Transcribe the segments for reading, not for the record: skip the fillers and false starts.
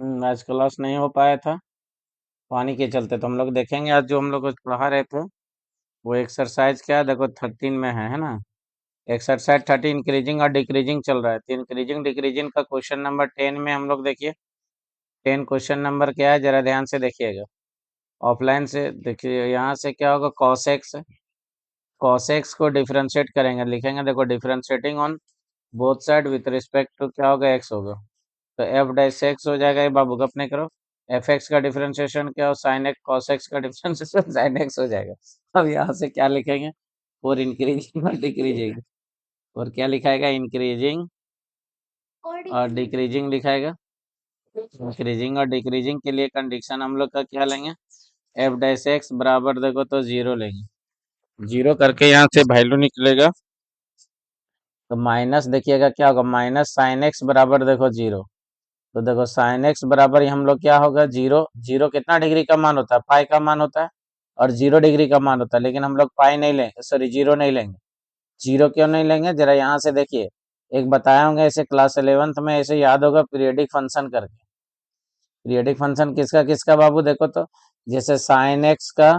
आज क्लास नहीं हो पाया था पानी के चलते। तो हम लोग देखेंगे आज जो हम लोग को पढ़ा रहे थे वो एक्सरसाइज क्या है, देखो 13 में है ना। एक्सरसाइज 13 इंक्रीजिंग और डिक्रीजिंग चल रहा है। तो इंक्रीजिंग डिक्रीजिंग का क्वेश्चन नंबर 10 में हम लोग देखिए 10 क्वेश्चन नंबर क्या है, जरा ध्यान से देखिएगा। ऑफलाइन से देखिए, यहाँ से क्या होगा, कॉस एक्स है। कॉस एक्स को डिफरेंशिएट करेंगे, लिखेंगे देखो differentiating on both side with respect to क्या होगा, एक्स होगा। तो एफ डैश एक्स हो जाएगा, ये बाबू गप नहीं करो। एफ एक्स का डिफरेंशिएशन क्या हो, साइन एक्स, कॉस एक्स का डिफरेंशिएशन साइन एक्स हो जाएगा। अब यहाँ से क्या लिखेंगे, और इंक्रीजिंग और डिक्रीजिंग, और क्या लिखाएगा, इंक्रीजिंग और डिक्रीजिंग लिखाएगा। इंक्रीजिंग और डिक्रीजिंग के लिए कंडीशन हम लोग का क्या लेंगे, एफ डैश एक्स बराबर देखो तो जीरो लेंगे। जीरो करके यहाँ से वैल्यू निकलेगा, तो माइनस देखिएगा क्या होगा, माइनस साइन एक्स बराबर देखो जीरो। तो देखो साइन एक्स बराबर हम लोग क्या होगा, जीरो। जीरो कितना डिग्री का मान होता है, पाई का मान होता है, और 0 डिग्री का मान होता है। लेकिन हम लोग पाई नहीं लेंगे, सॉरी जीरो नहीं लेंगे। जीरो क्यों नहीं लेंगे, जरा यहाँ से देखिए। एक बताया होंगे ऐसे क्लास 11th में, ऐसे याद होगा, पीरियडिक फंक्शन करके। पीरियडिक फंक्शन किसका किसका बाबू, देखो तो जैसे साइन एक्स का,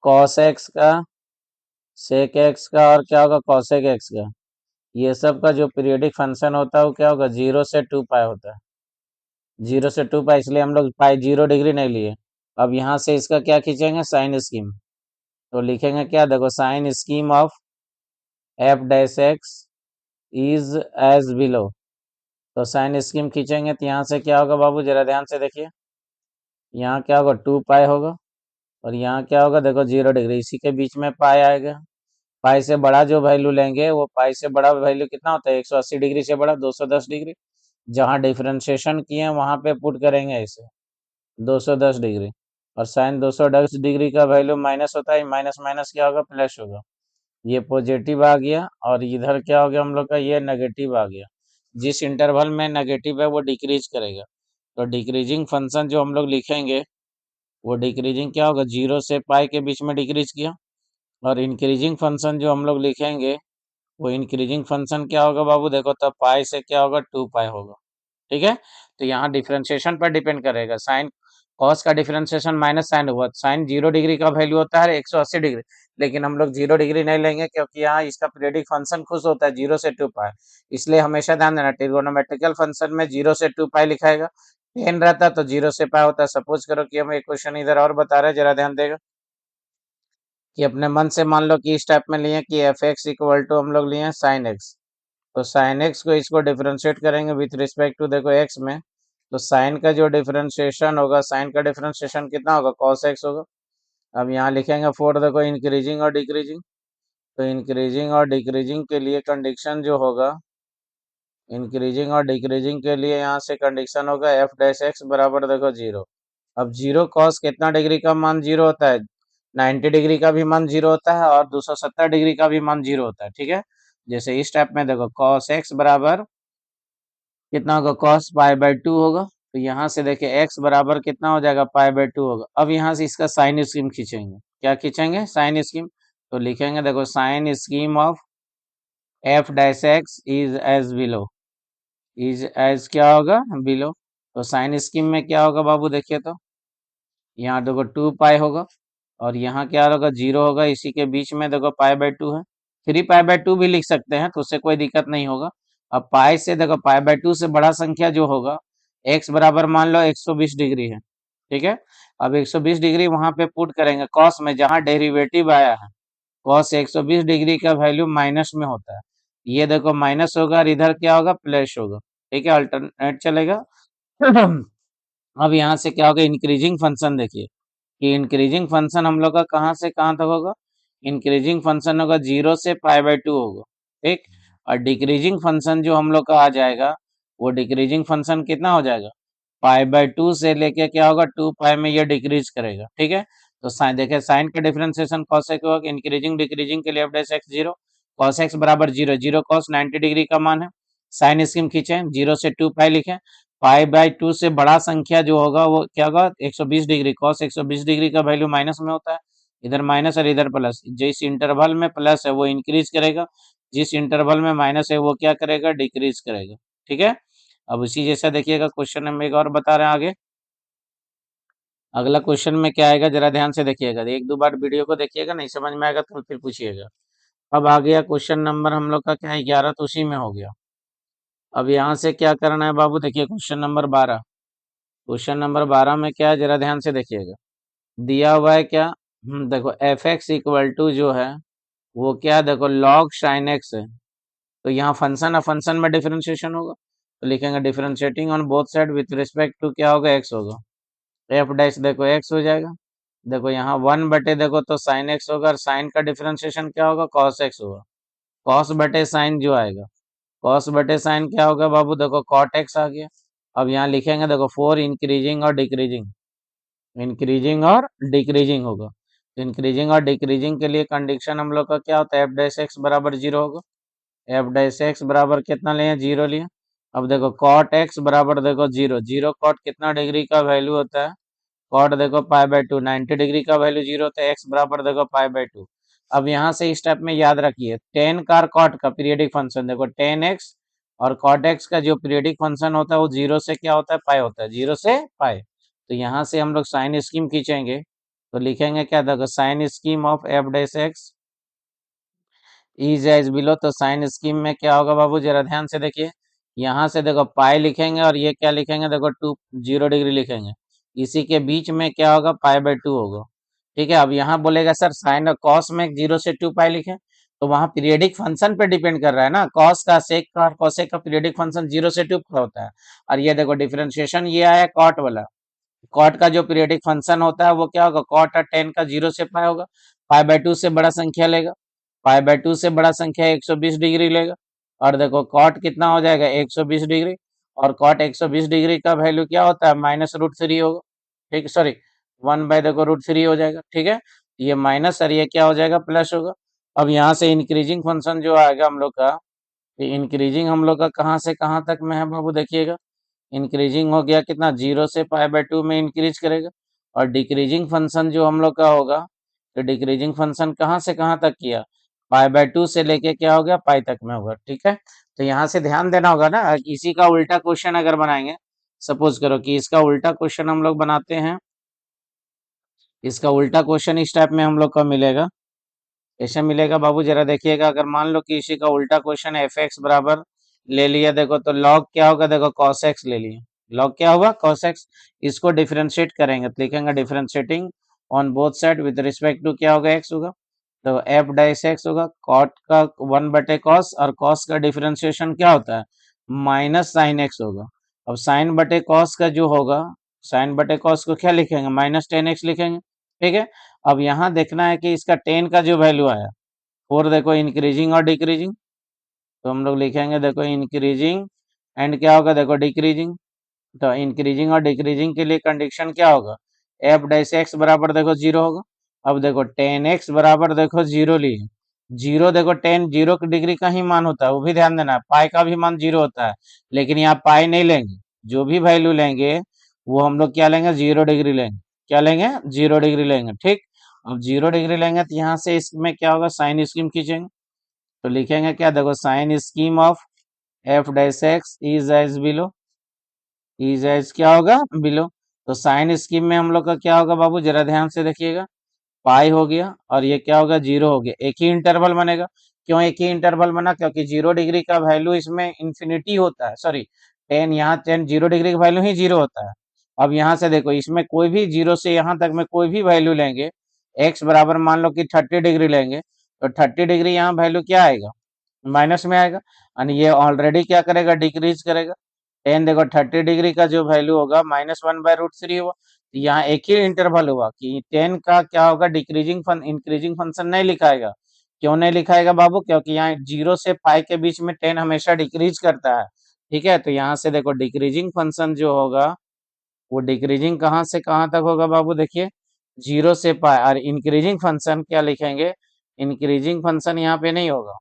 कॉस एक्स का, सेक एक्स का, और क्या होगा, कॉसेक एक्स का। ये सब का जो पीरियडिक फंक्शन होता है वो क्या होगा, 0 से 2 पाई होता है। 0 से 2 पाई, इसलिए हम लोग पाई 0 डिग्री नहीं लिए। अब यहाँ से इसका क्या खींचेंगे, साइन स्कीम। तो लिखेंगे क्या, देखो sign scheme of f dash x is as below. तो साइन स्कीम खींचेंगे तो यहाँ से क्या होगा बाबू, जरा ध्यान से देखिए। यहाँ क्या होगा, 2 पाई होगा, और यहाँ क्या होगा, देखो 0 डिग्री, इसी के बीच में पाई आएगा। पाई से बड़ा जो वैल्यू लेंगे, वो पाई से बड़ा वैल्यू कितना होता है, 180 डिग्री से बड़ा 210 डिग्री। जहाँ डिफ्रेंशिएशन किए हैं वहां पे पुट करेंगे इसे 210 डिग्री। और साइन 210 डिग्री का वैल्यू माइनस होता है, माइनस माइनस क्या होगा, प्लस होगा। ये पॉजिटिव आ गया, और इधर क्या हो गया हम लोग का, ये नेगेटिव आ गया। जिस इंटरवल में नेगेटिव है वो डिक्रीज करेगा। तो डिक्रीजिंग फंक्शन जो हम लोग लिखेंगे, वो डिक्रीजिंग क्या होगा, 0 से पाई के बीच में डिक्रीज किया। और इंक्रीजिंग फंक्शन जो हम लोग लिखेंगे, वो इंक्रीजिंग फंक्शन क्या होगा बाबू, देखो तब पाई से क्या होगा, 2 पाई होगा। ठीक है। तो यहाँ डिफरेंशिएशन पर डिपेंड करेगा। साइन कॉस का डिफरेंशिएशन माइनस साइन हुआ, साइन 0 डिग्री का वैल्यू होता है 180 डिग्री। लेकिन हम लोग 0 डिग्री नहीं लेंगे, क्योंकि यहाँ इसका पीरियडिक फंक्शन खुश होता है 0 से 2 पाई। इसलिए हमेशा ध्यान देना, ट्रिगोनोमेट्रिकल फंक्शन में 0 से 2 पाई लिखाएगा। 10 रहता तो 0 से पाई होता है। सपोज करो कि हम एक क्वेश्चन इधर और बता रहे हैं, जरा ध्यान देगा। कि अपने मन से मान लो कि इस टाइप में लिए कि एफ एक्स इक्वल टू हम लोग लिए साइन एक्स। तो साइन एक्स को इसको डिफरेंशिएट करेंगे विथ रिस्पेक्ट टू देखो एक्स में। तो साइन का जो डिफरेंशिएशन होगा, साइन का डिफरेंशिएशन कितना होगा, कॉस एक्स होगा। अब यहाँ लिखेंगे फोर देखो इंक्रीजिंग और डिक्रीजिंग। तो इंक्रीजिंग और डिक्रीजिंग के लिए कंडीशन जो होगा, इंक्रीजिंग और डिक्रीजिंग के लिए यहाँ से कंडीशन होगा एफ डैश एक्स बराबर देखो जीरो। अब जीरो कॉस कितना डिग्री का मान जीरो होता है, 90 डिग्री का भी मान जीरो होता है, और 270 डिग्री का भी मान जीरो होता है। ठीक है। जैसे इस टाइप में देखो कॉस एक्स बराबर कितना होगा, कॉस पाई बाय 2 होगा। तो यहाँ से देखिए एक्स बराबर कितना हो जाएगा, पाई बाय 2 होगा। अब यहाँ से इसका साइन स्कीम खींचेंगे, क्या खींचेंगे, साइन स्कीम। तो लिखेंगे देखो sign scheme of f dash x is as below. Is as क्या होगा, बिलो। तो साइन स्कीम में क्या होगा बाबू, देखिए तो यहाँ देखो 2 पाई होगा, और यहाँ क्या होगा, जीरो होगा। इसी के बीच में देखो पाई बाय 2 है। 3 पाई बाय 2 भी लिख सकते हैं, तो उससे कोई दिक्कत नहीं होगा। अब पाई से देखो पाई बाय 2 से बड़ा संख्या जो होगा, एक्स बराबर मान लो 120 डिग्री है। ठीक है। अब 120 डिग्री वहां पे पुट करेंगे कॉस में, जहां डेरिवेटिव आया है। कॉस 120 डिग्री का वैल्यू माइनस में होता है। ये देखो माइनस होगा, और इधर क्या होगा, प्लस होगा। ठीक है, अल्टरनेट चलेगा। अब यहाँ से क्या होगा, इंक्रीजिंग फंक्शन देखिए, कि इंक्रीजिंग फंक्शन हम लोग का कहाँ से कहाँ तक होगा, इंक्रीजिंग फंक्शन होगा 0 से पाई बाय 2 होगा। ठीक। और डिक्रीजिंग फंक्शन जो हम लोग का आ जाएगा, वो डिक्रीजिंग फंक्शन कितना हो जाएगा, पाई बाय 2 से लेके क्या होगा, 2 पाई में ये डिक्रीज करेगा। ठीक है। तो साइन देखिए, साइन का डिफरेंशिएशन कॉस एक्स होगा, इंक्रीजिंग डिक्रीजिंग के लिए F dash x zero. Cos x बराबर जीरो, जीरो कॉस 90 डिग्री का मान है। साइन स्कीम खींचे, 0 से 2 पाई लिखे। पाई बाय 2 से बड़ा संख्या जो होगा वो क्या होगा, 120 डिग्री। कॉस 120 डिग्री का वैल्यू माइनस में होता है, इधर माइनस और इधर प्लस। जिस इंटरवल में प्लस है वो इंक्रीज करेगा, जिस इंटरवल में माइनस है वो क्या करेगा, डिक्रीज करेगा। ठीक है। अब उसी जैसा देखिएगा क्वेश्चन हम एक और बता रहे हैं आगे। अगला क्वेश्चन में क्या आएगा जरा ध्यान से देखिएगा, एक दो बार वीडियो को देखिएगा, नहीं समझ में आएगा तो फिर पूछिएगा। अब आ गया क्वेश्चन नंबर हम लोग का क्या है 11, तो उसी में हो गया। अब यहाँ से क्या करना है बाबू, देखिए क्वेश्चन नंबर 12। क्वेश्चन नंबर 12 में क्या है जरा ध्यान से देखिएगा, दिया हुआ है क्या, देखो एफ एक्स इक्वल टू जो है वो क्या, देखो लॉग साइन एक्स है। तो यहाँ फंक्शन है, फंक्शन में डिफरेंशिएशन होगा, तो लिखेंगे differentiating on both side with respect to क्या होगा, एक्स होगा। एफ डैश देखो एक्स हो जाएगा, देखो यहाँ 1 बटे देखो तो साइन एक्स होगा, और साइन का डिफरेंशिएशन क्या होगा, कॉस एक्स होगा। कॉस बटे साइन जो आएगा, कॉस बटे साइन क्या होगा बाबू, देखो कॉट एक्स आ गया। अब यहाँ लिखेंगे देखो 4 इंक्रीजिंग और डिक्रीजिंग, इंक्रीजिंग और डिक्रीजिंग होगा। तो इंक्रीजिंग और डिक्रीजिंग के लिए कंडीशन हम लोग का क्या होता है, एफ डैश एक्स बराबर 0 होगा। एफ डैश एक्स बराबर कितना लिए, 0 लिए। अब देखो कॉट एक्स बराबर देखो 0, 0 कॉट कितना डिग्री का वैल्यू होता है, कॉट देखो पाई/2, 90 डिग्री का वैल्यू 0 होता है, एक्स बराबर देखो पाई/2। अब यहाँ से इस स्टेप में याद रखिए, टेन का कॉट का पीरियडिक फंक्शन देखो टेन एक्स, और कॉट एक्स का जो पीरियडिक फंक्शन होता है वो 0 से क्या होता है, पाई होता है, 0 से पाई। तो यहाँ से हम लोग साइन स्कीम खींचेंगे, तो लिखेंगे क्या, देखो sign scheme of f dash x is as below. तो साइन स्कीम में क्या होगा बाबू, जरा ध्यान से देखिए, यहाँ से देखो पाई लिखेंगे और ये क्या लिखेंगे, देखो 0 डिग्री लिखेंगे, इसी के बीच में क्या होगा, पाई/2 होगा। ठीक है, अब यहाँ बोलेगा सर साइन और कॉस में 0 से 2 पाई लिखें, तो वहां पीरियडिक फंक्शन पे डिपेंड कर रहा है ना, कॉस का सेक का और कोसेक का पीरियडिक फंक्शन 0 से 2 का होता है। और ये देखो डिफरेंशिएशन ये आया कॉट वाला, कॉट का जो पीरियडिक फंक्शन होता है वो क्या होगा, कॉट और टेन का 0 से पाई होगा, पाई/2 से बड़ा संख्या लेगा, पाई/2 से बड़ा संख्या 120 डिग्री लेगा। और देखो कॉट कितना हो जाएगा, 120 डिग्री, और कॉट 120 डिग्री का वैल्यू क्या होता है, -√3 होगा। ठीक, सॉरी 1 बाय देखो √3 हो जाएगा। ठीक है, ये माइनस और ये क्या हो जाएगा, प्लस होगा। अब यहाँ से इंक्रीजिंग फंक्शन जो आएगा हम लोग का, इंक्रीजिंग हम लोग का कहाँ से कहाँ तक में है बाबू, देखिएगा इंक्रीजिंग हो गया कितना, 0 से पाई/2 में इंक्रीज करेगा। और डिक्रीजिंग फंक्शन जो हम लोग का होगा, तो डिक्रीजिंग फंक्शन कहाँ से कहाँ तक किया, पाई/2 से लेके क्या हो गया, पाई तक में होगा। ठीक है, तो यहाँ से ध्यान देना होगा ना, इसी का उल्टा क्वेश्चन अगर बनाएंगे, सपोज करो कि इसका उल्टा क्वेश्चन हम लोग बनाते हैं, इसका उल्टा क्वेश्चन इस टाइप में हम लोग का मिलेगा, ऐसे मिलेगा बाबू, जरा देखिएगा, अगर मान लो कि इसी का उल्टा क्वेश्चन एफ एक्स बराबर ले लिया, देखो तो लॉग क्या होगा, देखो कॉस एक्स ले लिया, लॉग क्या होगा, कॉस एक्स। इसको डिफरेंशिएट करेंगे तो लिखेंगे differentiating on both side with respect to क्या होगा, एक्स होगा। तो एफ डैश एक्स होगा, कॉट का 1/cos, और कॉस का डिफरेंशिएशन क्या होता है, माइनस साइन एक्स होगा। अब साइन बटे कॉस का जो होगा, साइन बटे कॉस को क्या लिखेंगे, -10x लिखेंगे। ठीक है, अब यहाँ देखना है कि इसका 10 का जो वैल्यू आया, 4 देखो इंक्रीजिंग और डिक्रीजिंग, तो हम लोग लिखेंगे देखो इंक्रीजिंग एंड क्या होगा, देखो डिक्रीजिंग। तो इंक्रीजिंग और डिक्रीजिंग के लिए कंडीशन क्या होगा, एफ डैश एक्स बराबर देखो 0 होगा। अब देखो 10x बराबर देखो 0 लिए, 0 देखो 10 0 डिग्री का ही मान होता है, वो भी ध्यान देना है, पाई का भी मान 0 होता है, लेकिन यहाँ पाई नहीं लेंगे, जो भी वैल्यू लेंगे वो हम लोग क्या लेंगे, 0 डिग्री लेंगे, क्या लेंगे, 0 डिग्री लेंगे। ठीक, अब 0 डिग्री लेंगे तो यहाँ से इसमें क्या होगा, साइन स्कीम खींचेंगे, तो लिखेंगे क्या, देखो sign scheme of f dash x is as below, is as क्या होगा, बिलो। तो साइन स्कीम में हम लोग का क्या होगा बाबू, जरा ध्यान से देखिएगा, पाई हो गया और ये क्या होगा, 0 हो गया, एक ही इंटरवल बनेगा। क्यों एक ही इंटरवल बना, क्योंकि 0 डिग्री का वैल्यू इसमें इंफिनिटी होता है, सॉरी 10, यहाँ 10 0 डिग्री का वैल्यू ही 0 होता है। अब यहाँ से देखो इसमें कोई भी 0 से यहाँ तक में कोई भी वैल्यू लेंगे, एक्स बराबर मान लो कि 30 डिग्री लेंगे, तो 30 डिग्री यहाँ वैल्यू क्या आएगा, माइनस में आएगा, और ये ऑलरेडी क्या करेगा, डिक्रीज करेगा। 10 देखो 30 डिग्री का जो वैल्यू होगा -1/√3 हुआ। तो यहाँ एक ही इंटरवल हुआ कि 10 का क्या होगा, डिक्रीजिंग इंक्रीजिंग फंक्शन नहीं लिखाएगा। क्यों नहीं लिखाएगा बाबू, क्योंकि यहाँ 0 से पाई के बीच में 10 हमेशा डिक्रीज करता है। ठीक है, तो यहाँ से देखो डिक्रीजिंग फंक्शन जो होगा वो डिक्रीजिंग कहाँ से कहाँ तक होगा बाबू, देखिए 0 से पाई, और इंक्रीजिंग फंक्शन क्या लिखेंगे, इंक्रीजिंग फंक्शन यहाँ पे नहीं होगा,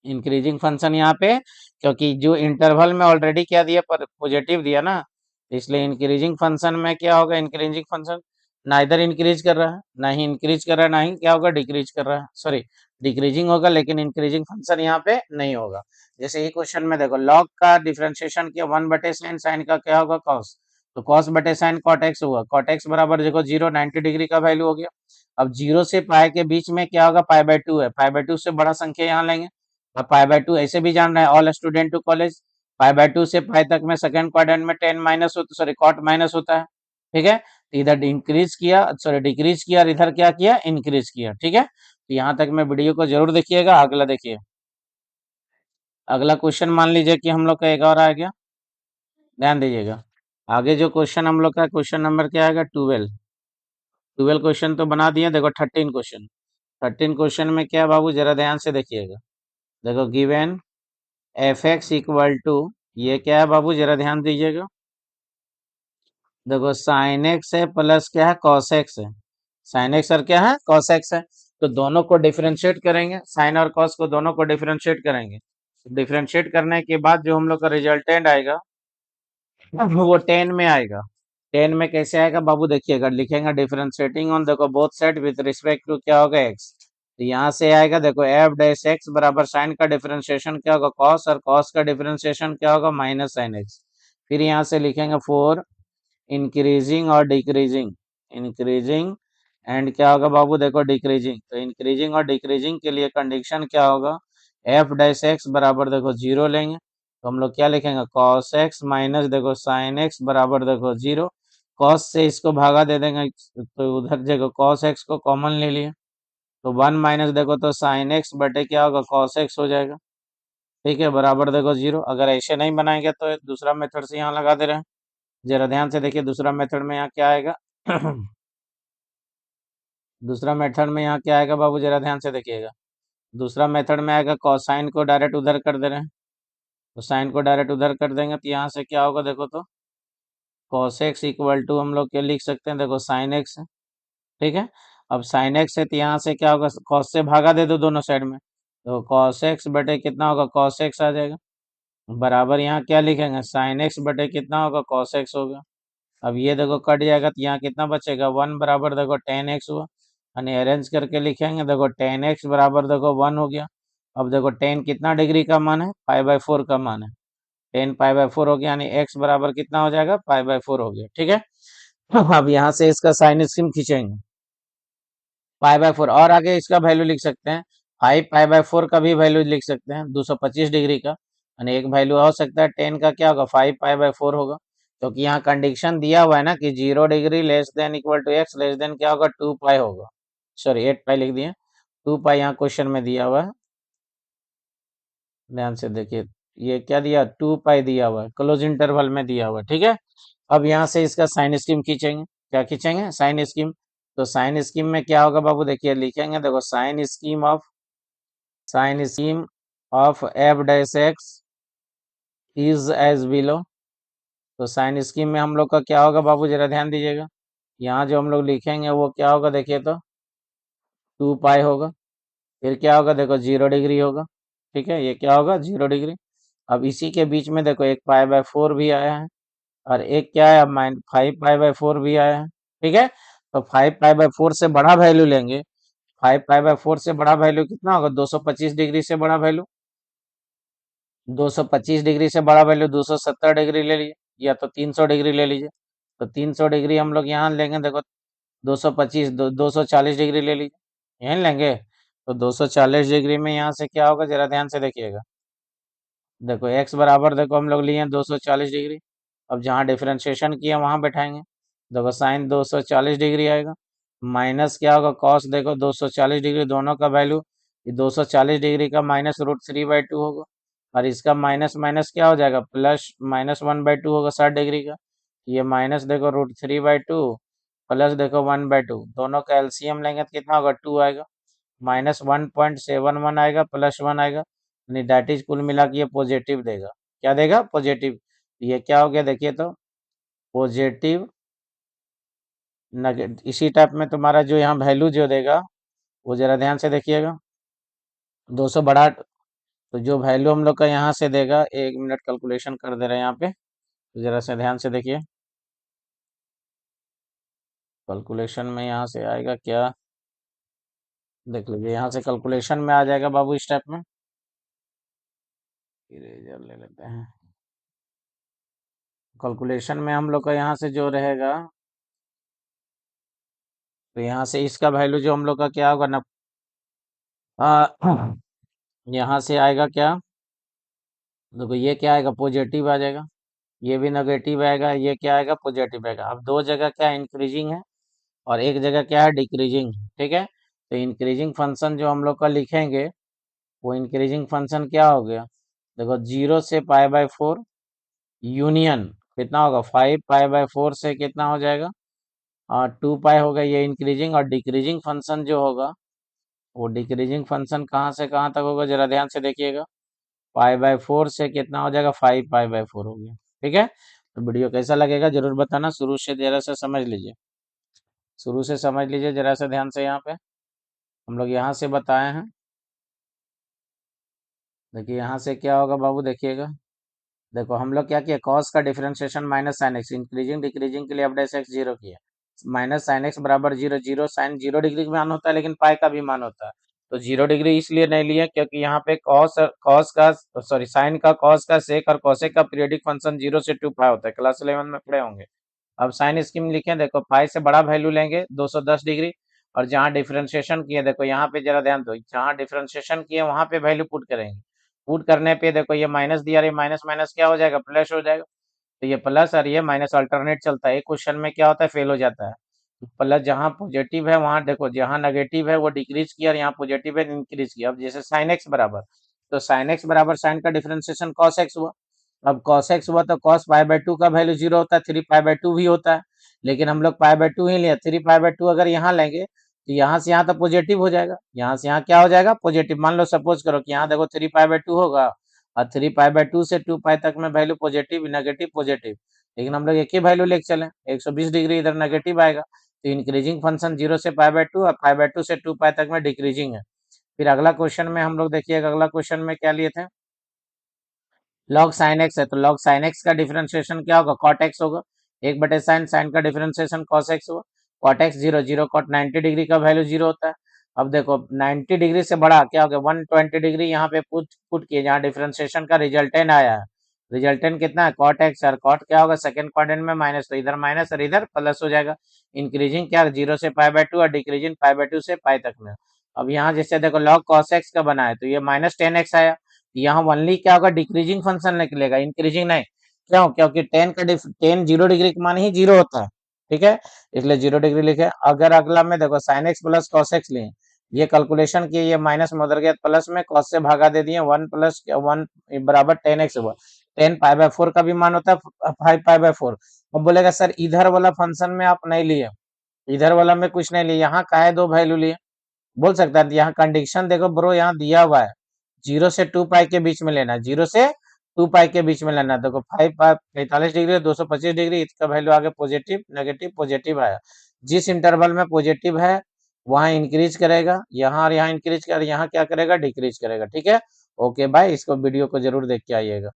इंक्रीजिंग फंक्शन यहाँ पे, क्योंकि जो इंटरवल में ऑलरेडी क्या दिया, पर पॉजिटिव दिया ना, इसलिए इंक्रीजिंग फंक्शन में क्या होगा, इंक्रीजिंग फंक्शन ना इधर इंक्रीज कर रहा है, ना ही इंक्रीज कर रहा है, ना ही क्या होगा, डिक्रीज कर रहा है, सॉरी डिक्रीजिंग होगा, लेकिन इंक्रीजिंग फंक्शन यहाँ पे नहीं होगा। जैसे ये क्वेश्चन में देखो, लॉग का डिफरेंशिएशन किया 1/sin, साइन का क्या होगा कॉस, तो कॉस बटे साइन कॉट एक्स हुआ, कॉट एक्स बराबर देखो 0, 90 डिग्री का वैल्यू हो गया। अब 0 से पाई के बीच में क्या होगा, पाई/2 है, पाई/2 से बड़ा संख्या यहाँ लेंगे। अब पाई/2 ऐसे भी जान रहे हैं, ऑल स्टूडेंट टू कॉलेज, पाई/2 से पाई तक में सेकंड क्वाड्रेंट में टेन माइनस होता, सॉरी कॉट माइनस होता है, ठीक है। तो इधर इंक्रीज किया, सॉरी डिक्रीज किया, और इधर क्या किया, इंक्रीज किया, ठीक है। तो यहाँ तक में वीडियो को जरूर देखिएगा। अगला देखिए, अगला क्वेश्चन मान लीजिए कि हम लोग का एक और आ गया, ध्यान दीजिएगा। आगे जो क्वेश्चन हम लोग का, क्वेश्चन नंबर क्या आएगा, 12। 12 क्वेश्चन तो बना दिए, देखो 13 क्वेश्चन। 13 क्वेश्चन में क्या है बाबू, जरा ध्यान से देखिएगा। देखो given f x equal to, ये क्या है बाबू, जरा ध्यान दीजिएगा। देखो साइन एक्स है प्लस क्या है, कॉस एक्स है। साइन एक्स और क्या है, कॉस एक्स है। तो दोनों को डिफरेंशिएट करेंगे, साइन और कॉस को दोनों को डिफरेंशिएट करेंगे। डिफरेंशिएट करने के बाद जो हम लोग का रिजल्टेंट आएगा वो 10 में आएगा। 10 में कैसे आएगा बाबू, देखिएगा, लिखेंगे डिफरेंशिएटिंग ऑन, देखो both side with respect to क्या होगा, एक्स। तो यहाँ से आएगा, देखो एफ डैश एक्स बराबर साइन का डिफरेंशिएशन क्या होगा, कॉस, और कॉस का डिफरेंशिएशन क्या होगा, माइनस साइन एक्स। फिर यहाँ से लिखेंगे फोर इंक्रीजिंग और डिक्रीजिंग, इंक्रीजिंग एंड क्या होगा बाबू, देखो डिक्रीजिंग। तो इंक्रीजिंग और डिक्रीजिंग के लिए कंडीशन क्या होगा, एफ डैश एक्स बराबर देखो 0 लेंगे, तो हम लोग क्या लिखेंगे, कॉस एक्स माइनस देखो साइन एक्स बराबर देखो 0। कॉस से इसको भागा दे देंगे, तो उधर देखो कॉस एक्स को कॉमन ले लिए, तो 1 माइनस देखो तो साइन एक्स बटे क्या होगा, कॉस एक्स हो जाएगा, ठीक है, बराबर देखो 0। अगर ऐसे नहीं बनाएंगे तो दूसरा मेथड से यहाँ लगा दे रहे हैं। जरा ध्यान से देखिए, दूसरा मेथड में यहाँ क्या आएगा दूसरा मेथड में यहाँ क्या आएगा बाबू, जरा ध्यान से देखिएगा। दूसरा मेथड में आएगा, कॉसाइन को डायरेक्ट उधर कर दे रहे हैं, तो साइन को डायरेक्ट उधर कर देंगे, तो यहाँ से क्या होगा देखो, तो कॉस एक्स इक्वल टू हम लोग क्या लिख सकते हैं, देखो साइन एक्स है, ठीक है। अब साइन एक्स है तो यहाँ से क्या होगा, कॉस से भागा दे दो दोनों साइड में, तो कॉस एक्स बटे कितना होगा, कॉस एक्स आ जाएगा, बराबर यहाँ क्या लिखेंगे, साइन एक्स बटे कितना होगा, कॉस एक्स होगा। अब ये देखो कट जाएगा, तो यहाँ कितना बचेगा, 1 बराबर देखो टेन एक्स हुआ, यानी अरेंज करके लिखेंगे, देखो टेन एक्स बराबर देखो 1 हो गया। अब देखो टेन कितना डिग्री का मान है, पाई/4 का मान है, टेन पाई/4 हो गया, यानी एक्स बराबर कितना हो जाएगा, पाई/4 हो गया, ठीक है। अब यहाँ से इसका साइन स्क्रीम खींचेंगे, पाई/4, और आगे इसका वैल्यू लिख सकते हैं, 5 पाई/4 का भी वैल्यू लिख सकते हैं, 225 डिग्री का, यानी एक वैल्यू हो सकता है, 10 का क्या होगा, 5 पाई/4 होगा, क्योंकि यहाँ कंडीशन दिया हुआ है ना कि 0 degree less than equal to x less than क्या होगा, 2 पाई होगा, सॉरी 8 पाई लिख दिए, 2 पाई यहाँ क्वेश्चन में दिया हुआ है, ध्यान से देखिए। ये क्या दिया, 2 पाई दिया हुआ है, क्लोज इंटरवल में दिया हुआ है, ठीक है। अब यहाँ से इसका साइन स्कीम खींचेंगे, क्या खींचेंगे, साइन स्कीम। तो साइन स्कीम में क्या होगा बाबू, देखिए लिखेंगे, देखो sign scheme of f dash x is as below. तो साइन स्कीम में हम लोग का क्या होगा बाबू, जरा ध्यान दीजिएगा। यहाँ जो हम लोग लिखेंगे वो क्या होगा, देखिए तो 2 पाई होगा, फिर क्या होगा, देखो 0 डिग्री होगा, ठीक है, ये क्या होगा, 0 डिग्री। अब इसी के बीच में देखो एक पाई/4 भी आया है, और एक क्या है, 5 पाई/4 भी आया है, ठीक है। तो 5 पाई/4 से बड़ा वैल्यू लेंगे, 5 पाई/4 से बड़ा वैल्यू कितना होगा, 225 डिग्री से बड़ा वैल्यू, 225 डिग्री से बड़ा वैल्यू 270 डिग्री ले लीजिए, या तो 300 डिग्री ले लीजिए। तो 300 डिग्री हम लोग यहाँ लेंगे, देखो 225 240 डिग्री ले लीजिए, यहीं लेंगे। तो 240 डिग्री में यहाँ से क्या होगा, जरा ध्यान से देखिएगा। देखो एक्स बराबर देखो हम लोग लिए 240 डिग्री, अब जहाँ डिफरेंशिएशन किया वहाँ बैठाएंगे, देखो साइन 240 डिग्री आएगा, माइनस क्या होगा, कॉस देखो 240 डिग्री, दोनों का वैल्यू 240 डिग्री का माइनस √3/2 होगा, और इसका माइनस माइनस क्या हो जाएगा, प्लस -1/2 होगा 60 डिग्री का। ये माइनस देखो √3/2 प्लस देखो 1/2, दोनों का एलसीएम लेंगे तो कितना होगा, 2 आएगा, -1.71 आएगा, +1 आएगा, यानी दैट इज कुल मिला के ये पॉजिटिव देगा, क्या देगा, पॉजिटिव। ये क्या हो गया देखिए, तो पॉजिटिव नेगेटिव, इसी टाइप में तुम्हारा जो यहाँ वैल्यू जो देगा वो जरा ध्यान से देखिएगा। 200 बढ़ा, तो जो वैल्यू हम लोग का यहाँ से देगा, 1 मिनट कैलकुलेशन कर दे रहे हैं यहाँ पे, तो जरा से ध्यान से देखिए, कैलकुलेशन में यहाँ से आएगा क्या, देख लीजिए यहाँ से कैलकुलेशन में आ जाएगा बाबू स्टेप में। इरेजर ले लेते हैं। कैलकुलेशन में हम लोग का यहाँ से जो रहेगा, तो यहाँ से इसका वैल्यू जो हम लोग का क्या होगा ना, यहाँ से आएगा क्या, देखो ये क्या आएगा, पॉजिटिव आ जाएगा, ये भी नेगेटिव आएगा, ये क्या आएगा, पॉजिटिव आएगा। अब दो जगह क्या इंक्रीजिंग है और एक जगह क्या है, डिक्रीजिंग। ठीक है, तो इंक्रीजिंग फंक्शन जो हम लोग का लिखेंगे, वो इंक्रीजिंग फंक्शन क्या हो गया, देखो 0 से π/4 यूनियन कितना होगा, 5π/4 से कितना हो जाएगा, 2π होगा। ये इंक्रीजिंग और डिक्रीजिंग फंक्शन जो होगा, वो डिक्रीजिंग फंक्शन कहाँ से कहाँ तक होगा, जरा ध्यान से देखिएगा। π/4 से कितना हो जाएगा, 5π/4 हो गया। ठीक है, तो वीडियो कैसा लगेगा जरूर बताना, शुरू से जरा से समझ लीजिए, शुरू से समझ लीजिए जरा सा ध्यान से। यहाँ पे हम लोग यहाँ से बताए हैं, देखिए यहाँ से क्या होगा बाबू, देखिएगा। देखो हम लोग क्या किया, कॉस का differentiation minus sine x, increasing decreasing के लिए अपडेट एक्स जीरो किया, माइनस साइन एक्स बराबर जीरो, जीरो साइन 0 डिग्री का मान होता है लेकिन पाई का भी मान होता है, तो 0 डिग्री इसलिए नहीं लिया क्योंकि यहाँ पे कॉस कॉस का सॉरी साइन का कॉस का सेक और कॉसेक का पीरियोडिक फंक्शन 0 से 2 पाई होता है, क्लास 11 में पढ़े होंगे। अब साइन स्कीम लिखे, देखो पाई से बड़ा वैल्यू लेंगे 210 डिग्री, और जहाँ डिफरेंशिएशन किए देखो यहाँ पे जरा ध्यान दो, जहाँ डिफरेंशिएशन किए वहां पे वैल्यू पुट करेंगे, पुट करने पे देखो ये माइनस दिया, ये माइनस माइनस क्या हो जाएगा, प्लस हो जाएगा। तो ये प्लस और ये माइनस अल्टरनेट चलता है, एक क्वेश्चन में क्या होता है, फेल हो जाता है। प्लस जहाँ पॉजिटिव है वहां देखो, जहाँ नेगेटिव है वो डिक्रीज किया और यहाँ पॉजिटिव है इंक्रीज किया। अब जैसे साइन एक्स बराबर, तो साइन एक्स बराबर साइन का डिफरेंशिएशन कॉस एक्स हुआ। अब cos x हुआ तो cos π/2 का वैल्यू 0 होता है, 3π/2 भी होता है, लेकिन हम लोग π/2 ही लिया। 3π/2 अगर यहाँ लेंगे तो यहाँ से यहाँ तो पॉजिटिव हो जाएगा, यहाँ से यहाँ क्या हो जाएगा, पॉजिटिव। मान लो सपोज करो कि यहाँ देखो 3π/2 होगा और 3π/2 से 2π तक में वैल्यू पॉजिटिव नेगेटिव पॉजिटिव, लेकिन हम लोग एक ही वैल्यू लेके चले, 120 डिग्री इधर नेगेटिव आएगा, तो इंक्रीजिंग फंक्शन 0 से π/2 और π/2 से 2π तक में डिक्रीजिंग है। फिर अगला क्वेश्चन में हम लोग देखिएगा, अगला क्वेश्चन में क्या लिए थे, लॉग साइन एक्स है, तो लॉग साइन एक्स का डिफरेंशिएशन क्या होगा, कॉट एक्स होगा, 1/साइन, साइन का डिफरेंशिएशन कॉस एक्स होगा, कॉट एक्स 0, 0 कॉट 90 डिग्री का वैल्यू 0 होता है। अब देखो 90 डिग्री से बड़ा क्या हो गया, 120 डिग्री यहाँ पे पुट पुट किए, जहाँ डिफरेंशिएशन का रिजल्टेंट आया है, रिजल्टेंट कितना है, कॉट एक्स, और कॉट क्या होगा, सेकंड क्वाड्रेंट में माइनस, तो इधर माइनस और इधर प्लस हो जाएगा। इंक्रीजिंग क्या, 0 से π/2 और डिक्रीजिंग π/2 से पाई तक में। अब यहाँ जैसे देखो लॉग कॉस एक्स का बना है, तो ये -10x आया, यहाँ ओनली क्या होगा, डिक्रीजिंग फंक्शन निकलेगा, इंक्रीजिंग नहीं। क्यों, क्योंकि 10 0 डिग्री का मान ही 0 होता है। ठीक है, इसलिए 0 डिग्री लिखे। अगर अगला में देखो sine x plus cos x लिए, ये कैलकुलेशन किए, ये माइनस में उधर गया प्लस में, कॉस से भागा दे दिए, 1 + 1 बराबर 10x हुआ। 10π/4 का भी मान होता है 5π/4। अब बोलेगा सर इधर वाला फंक्शन में आप नहीं लिए, इधर वाला में कुछ नहीं लिए, यहाँ का है दो वैल्यू लिए, बोल सकता है। यहाँ कंडीशन देखो ब्रो, यहाँ दिया हुआ है 0 से 2π के बीच में लेना, 0 से 2π के बीच में लेना। देखो 45 डिग्री 225 डिग्री, इसका वैल्यू आगे पॉजिटिव नेगेटिव पॉजिटिव आया। जिस इंटरवल में पॉजिटिव है वहां इंक्रीज करेगा, यहाँ और यहाँ इंक्रीज कर, यहाँ क्या करेगा, डिक्रीज करेगा। ठीक है, ओके बाय, इसको वीडियो को जरूर देख के आइएगा।